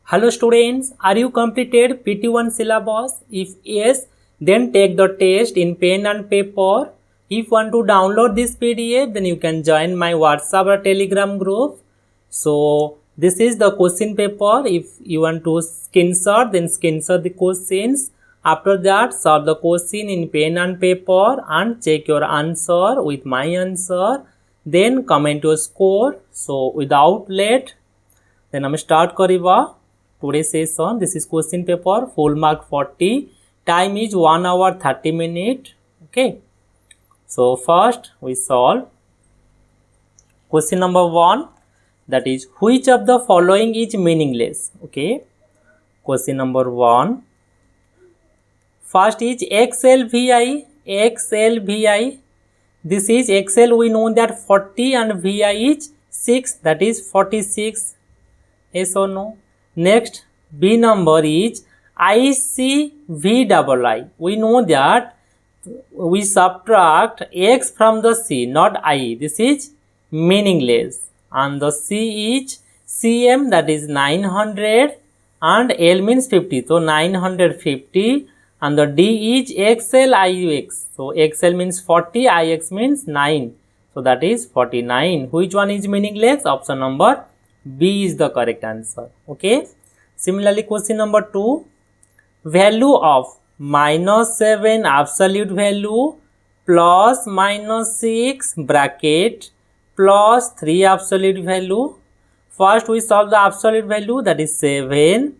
Hello students, are you completed PT-1 syllabus? If yes, then take the test in pen and paper. If want to download this PDF, then you can join my WhatsApp or Telegram group. So this is the question paper. If you want to screenshot, then screenshot the questions. After that, solve the question in pen and paper and check your answer with my answer. Then comment your score. So without late, then I'm start kariba today's session. This is question paper, full mark 40. Time is 1 hour 30 minutes. Okay. So first we solve question number 1, that is which of the following is meaningless. Okay. Question number 1. First is XLVI. XLVI. This is XL, we know that 40 and VI is 6, that is 46. Yes or no? Next, B number is ICVII. We know that we subtract X from the C, not I. This is meaningless. And the C is CM, that is 900, and L means 50. So 950. And the D is XLIX. So XL means 40, IX means 9. So that is 49. Which one is meaningless? Option number B is the correct answer. Okay. Similarly, question number 2. Value of minus 7 absolute value plus minus 6 bracket plus 3 absolute value. First we solve the absolute value, that is 7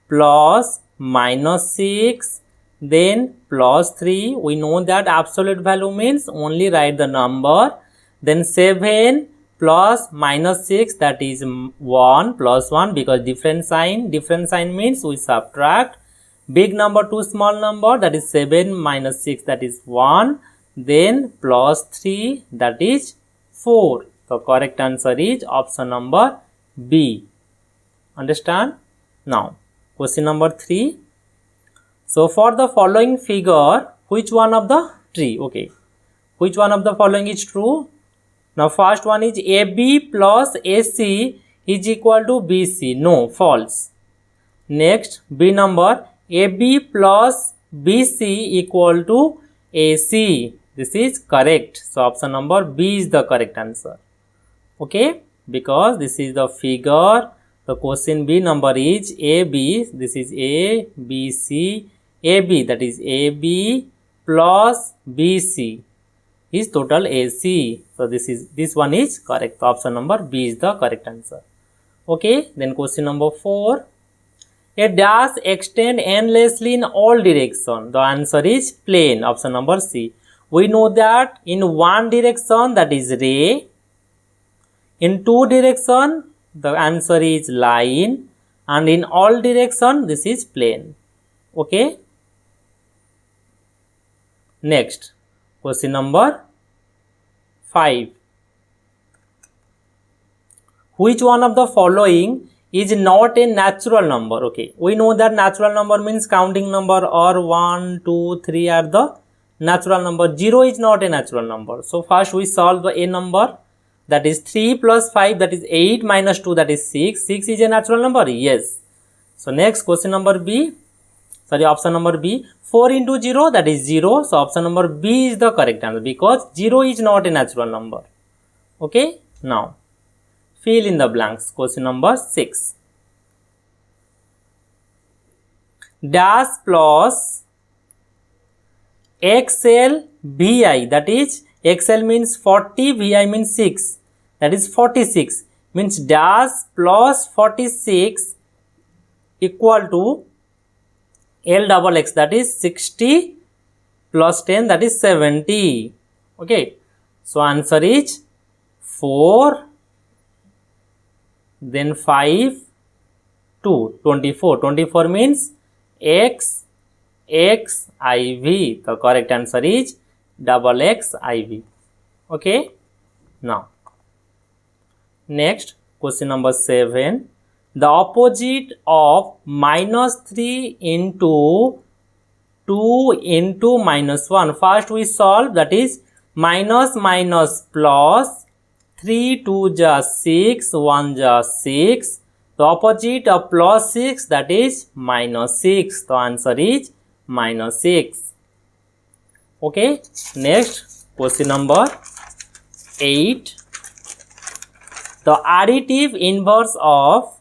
plus minus 6 then plus 3. We know that absolute value means only write the number. Then 7 plus minus 6, that is 1 plus 1, because different sign means we subtract big number to small number, that is 7 minus 6, that is 1, then plus 3, that is 4. The correct answer is option number B. Understand? Now question number 3. So for the following figure, which one of the three? Okay, which one of the following is true? Now first one is AB plus AC is equal to BC. No, false. Next, B number, AB plus BC equal to AC. This is correct. So option number B is the correct answer. Okay, because this is the figure. The question B number is AB. This is A, B, C, AB. That is AB plus BC is total AC. So this one is correct. Option number B is the correct answer. Okay, then question number 4. A dash extend endlessly in all direction. The answer is plane. Option number C. We know that in one direction, that is ray. In two direction, the answer is line. And in all direction, this is plane. Okay. Next, question number 5. Which one of the following is not a natural number? Okay, we know that natural number means counting number, or 1, 2, 3 are the natural number. 0 is not a natural number. So first we solve the A number, that is 3 plus 5, that is 8, minus 2, that is 6. 6 is a natural number? Yes. So next, question number B. Sorry, option number B. 4 into 0, that is 0. So option number B is the correct answer, because 0 is not a natural number. Okay. Now fill in the blanks. Question number 6. Dash plus XL VI, that is XL means 40, VI means 6, that is 46, means dash plus 46 equal to L double X, that is 60 plus 10, that is 70. Okay, so answer is 4, then 5, 2, 24. 24 means X, X, IV. The correct answer is double X, IV. Okay, now next, question number 7. The opposite of minus 3 into 2 into minus 1. First we solve, that is minus minus plus 3 2 ja 6, 1 ja 6. The opposite of plus 6, that is minus 6. The answer is minus 6. Okay, next question number 8. The additive inverse of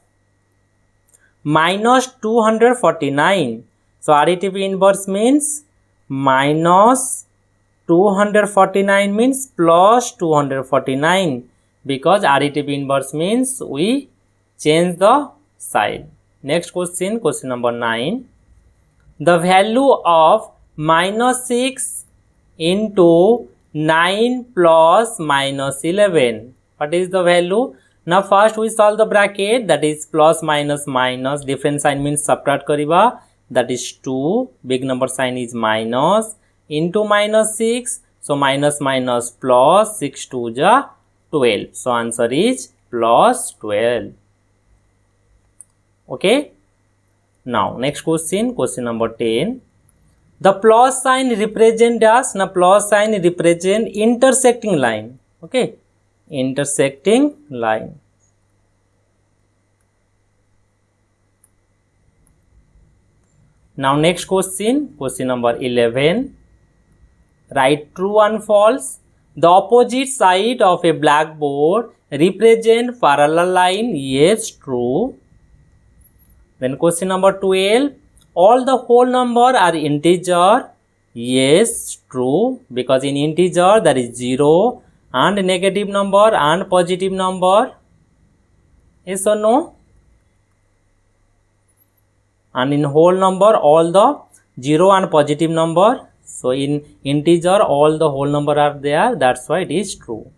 minus 249. So additive inverse means minus 249 means plus 249, because additive inverse means we change the side. Next question, question number 9. The value of minus 6 into 9 plus minus 11. What is the value? Now first we solve the bracket, that is plus minus minus, different sign means subtract kariba, that is 2, big number sign is minus, into minus 6, so minus minus plus, 6 2 ja 12, so answer is plus 12. Okay, now next question, question number 10. The plus sign represent dash. Now plus sign represent intersecting line. Okay, intersecting line. Now next question, question number 11. Write true and false. The opposite side of a blackboard represent parallel line. Yes, true. Then question number 12. All the whole number are integer. Yes, true, because in integer there is 0 and negative number and positive number. Yes or no? And in whole number all the 0 and positive number. So in integer all the whole number are there, that's why it is true.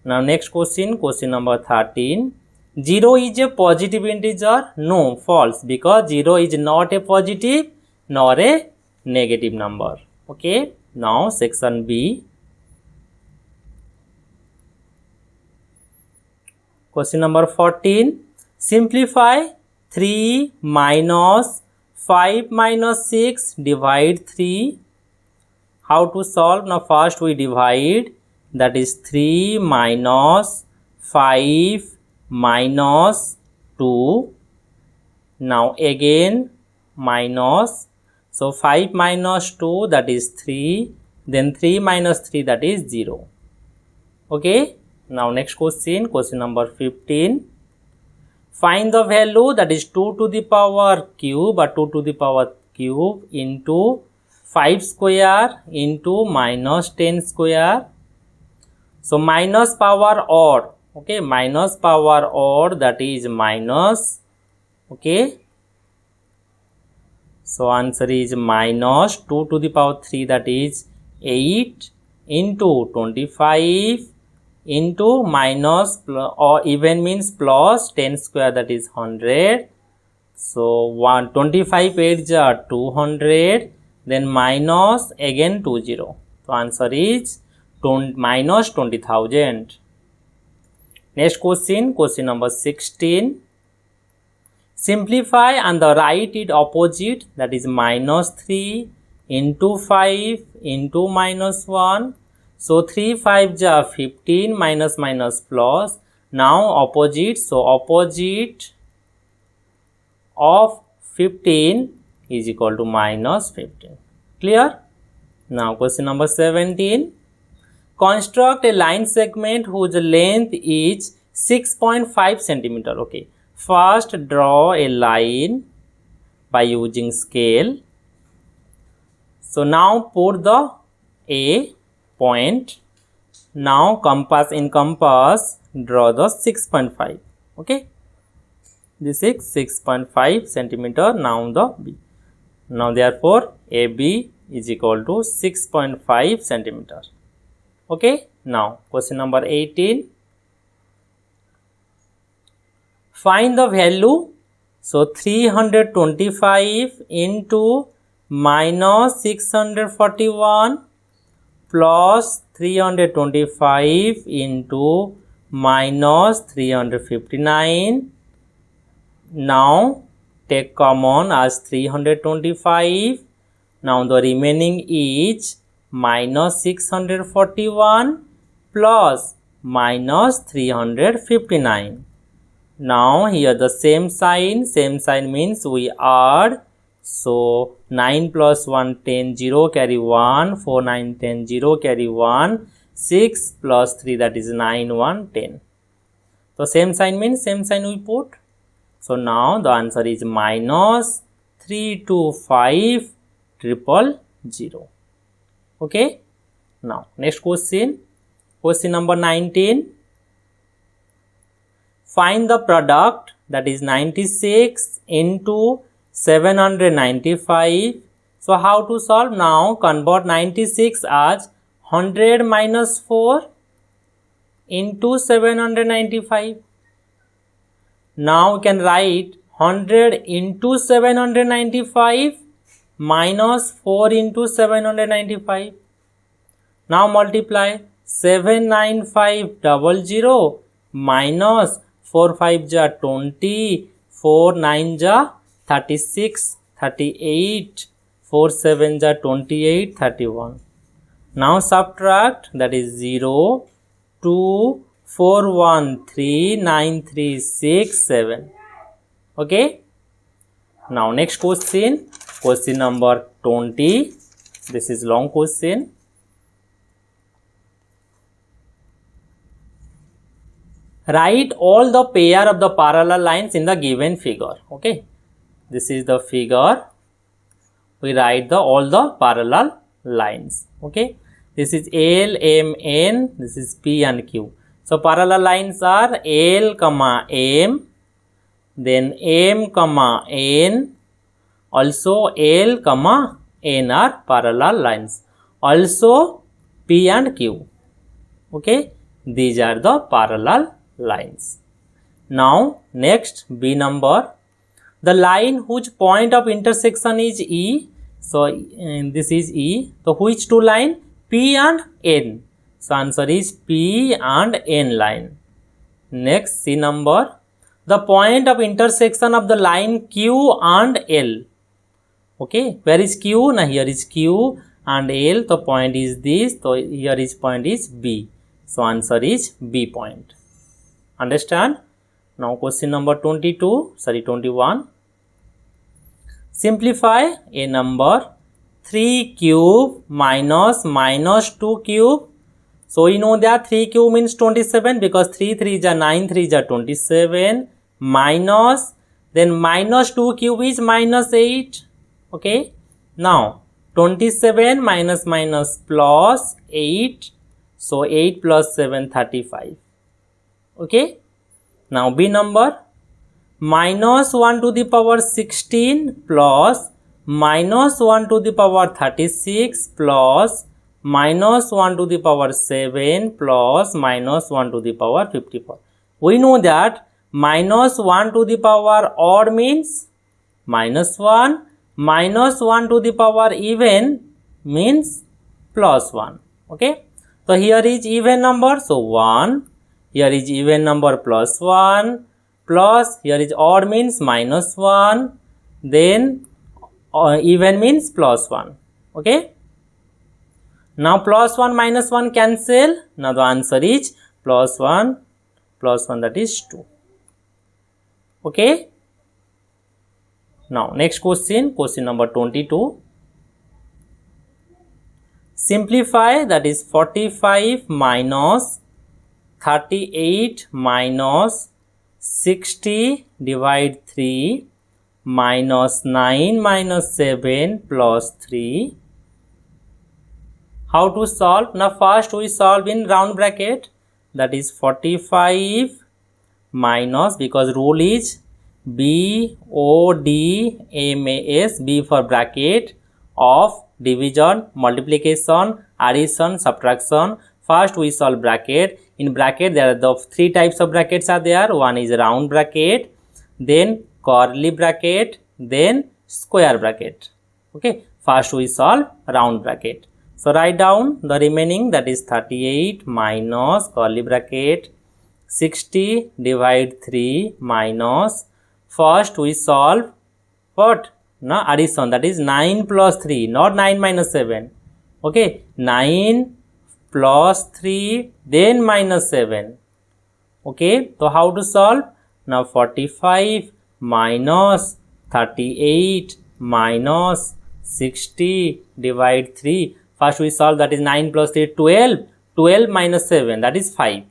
Now next question, question number 13. 0 is a positive integer? No, false, because 0 is not a positive nor a negative number. Okay, now section B. Question number 14. Simplify 3 minus 5 minus 6, divide 3. How to solve? Now first we divide, that is 3 minus 5 minus 2. Now again minus, so 5 minus 2, that is 3, then 3 minus 3, that is 0. Okay, now next question, question number 15. Find the value, that is 2 to the power cube or 2 to the power cube into 5 square into minus 10 square. So minus power odd. Okay, minus power odd, that is minus. Okay, so answer is minus 2 to the power 3, that is 8 into 25 into minus or even means plus 10 square, that is 100. So 25 8 are 200, then minus again 20. So answer is minus 20,000. Next question, question number 16. Simplify and the write it opposite, that is minus 3 into 5 into minus 1. So 3 5 ja 15, minus minus plus. Now opposite, so opposite of 15 is equal to minus 15. Clear? Now question number 17. Construct a line segment whose length is 6.5 centimeter. Okay, first draw a line by using scale. So now put the A point. Now compass, in compass draw the 6.5. Okay, this is 6.5 centimeter. Now the B. Now therefore AB is equal to 6.5 centimeter. Okay, now question number 18. Find the value. So 325 into minus 641 plus 325 into minus 359. Now take common as 325. Now the remaining is minus 641 plus minus 359. Now here the same sign means we add. So 9 plus 1 10, 0 carry 1, 4 9 10, 0 carry 1, 6 plus 3 that is 9 1 10. So same sign means same sign we put. So now the answer is minus 325 triple 0. Okay. Now next question number 19. Find the product, that is 96 into 795. So how to solve? Now convert 96 as 100 minus 4 into 795. Now we can write 100 into 795 minus 4 into 795. Now multiply 79500 minus 4 5 ja 20, 4 9 ja 36, 38, 4 7 ja 28, 31. Now subtract, that is 0, 2, 4 1 3, 9 3 6 7. Okay. Now next question number 20. This is long question. Write all the pair of the parallel lines in the given figure. Okay, this is the figure. We write all the parallel lines. Okay, this is L, M, N. This is P and Q. So parallel lines are L, M, then M, N. Also L, N are parallel lines. Also P and Q. Okay, these are the parallel lines. Now next B number, the line whose point of intersection is E. So this is E. So which two line? P and N. So answer is P and N line. Next C number, the point of intersection of the line Q and L. Okay, where is Q? Now here is Q and L. The point is this. So here is point is B. So answer is B point. Understand? Now question number 21. Simplify a number 3 cube minus 2 cube. So we know that 3 cube means 27 because 3 3 is 9, 3 is 27, minus, then minus 2 cube is minus 8. Okay. Now 27 minus plus 8. So 8 plus 7 35. Okay. Now B number, minus 1 to the power 16 plus minus 1 to the power 36 plus minus 1 to the power 7 plus minus 1 to the power 54. We know that minus 1 to the power odd means minus 1, minus 1 to the power even means plus 1. Okay. So here is even number, so 1. Here is even number plus 1, plus here is odd means minus 1, then even means plus 1. Okay. Now plus 1 minus 1 cancel. Now the answer is plus 1 that is 2. Okay. Now next question number 22. Simplify, that is 45 minus 38 minus 60 divide 3 minus 9 minus 7 plus 3. How to solve? Now first we solve in round bracket, that is 45 minus, because rule is BODMAS, B for bracket, of division, multiplication, addition, subtraction. First we solve bracket. In bracket there are the 3 types of brackets are there. One is round bracket, then curly bracket, then square bracket. Okay, first we solve round bracket. So write down the remaining, that is 38 minus curly bracket 60 divide 3 minus, first we solve what? Now addition, that is 9 plus 3, not 9 minus 7. Okay, 9 plus 3 then minus 7. Okay, so how to solve? Now 45 minus 38 minus 60 divide 3. First we solve, that is 9 plus 3 12. 12 minus 7, that is 5.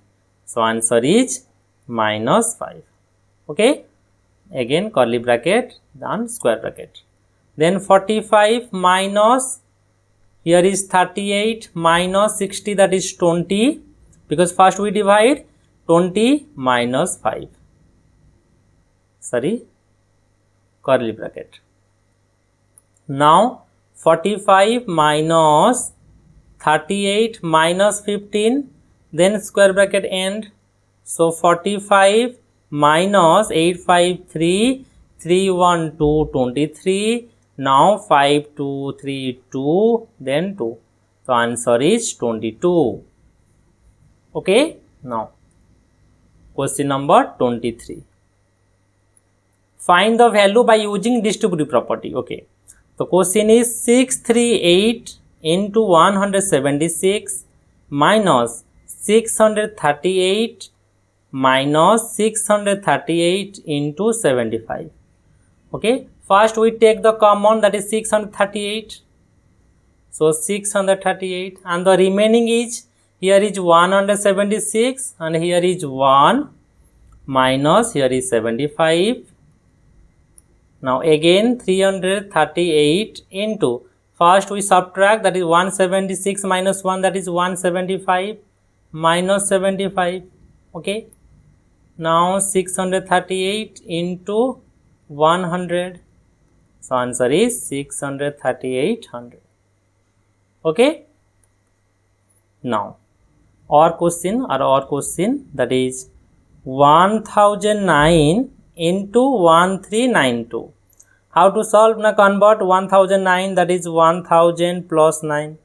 So answer is minus 5. Okay. Again curly bracket, then square bracket. Then 45 minus, here is 38 minus 60, that is 20, because first we divide 20 minus 5. Sorry, curly bracket. Now 45 minus 38 minus 15, then square bracket end. So 45 minus 853 312 23. Now 5 2 3 2, then 2. So answer is 22. Okay. Now question number 23. Find the value by using distributive property. Okay. The question is 638 into 176 minus 638 minus 638 into 75. Okay. First we take the common, that is 638. So 638, and the remaining is, here is 176 and here is 1 minus here is 75. Now again 338 into, first we subtract, that is 176 minus 1, that is 175 minus 75. Okay. Now 638 into 100. So answer is 63800. Okay. Now our question, that is 1009 into 1392. How to solve? Now convert 1009, that is 1000 plus 9,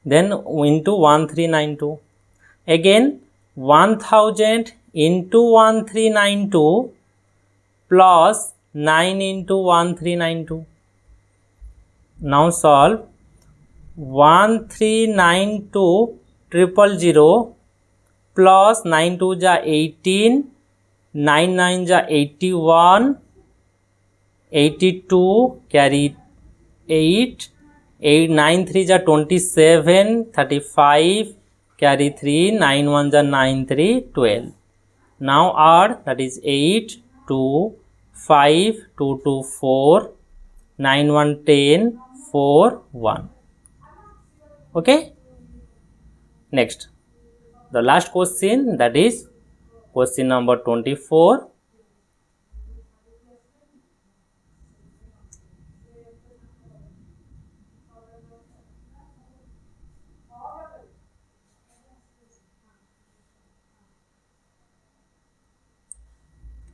then into 1392. Again 1000 into 1392 plus 9 into 1392. Now solve 1392 000 plus 9 2 ja 18, 9 9 ja 81, 82 carry 8, 8 9 3 ja 27, 35 carry 3, 9 1 ja 9 3 12. Now add, that is 8 2 5 2 2 4, 9 1 10 4 1. Okay. Next, the last question, that is question number 24.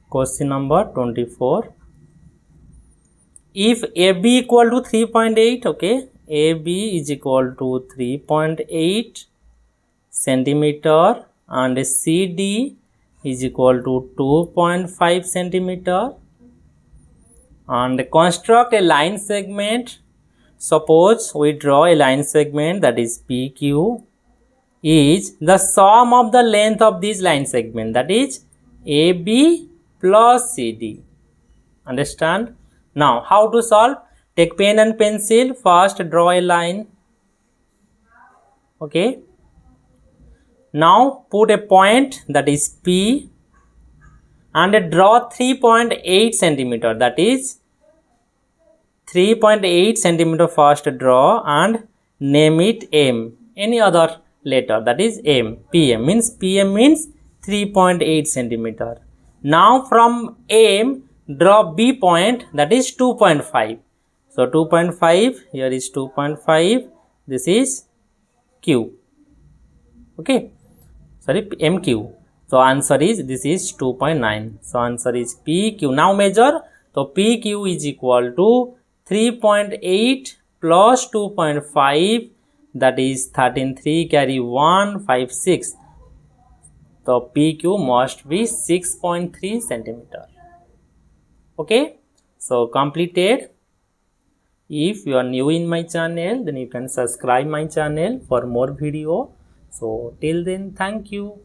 Question number 24. If AB equal to 3.8, okay, AB is equal to 3.8 centimeter and CD is equal to 2.5 centimeter, and construct a line segment. Suppose we draw a line segment, that is PQ is the sum of the length of this line segment, that is AB plus CD. Understand? Now how to solve? Take pen and pencil, first draw a line. Okay. Now put a point, that is P, and draw 3.8 centimeter, that is 3.8 centimeter first draw, and name it M, any other letter, that is M. PM means 3.8 centimeter. Now from M draw B point, that is 2.5. So 2.5, here is 2.5, this is Q. Okay. Sorry, MQ. So answer is, this is 2.9. So answer is PQ. Now measure. So PQ is equal to 3.8 plus 2.5, that is 13 3 carry 1 5 6. So PQ must be 6.3 centimeter. Okay. So completed. If you are new in my channel, then you can subscribe my channel for more video. So till then, thank you.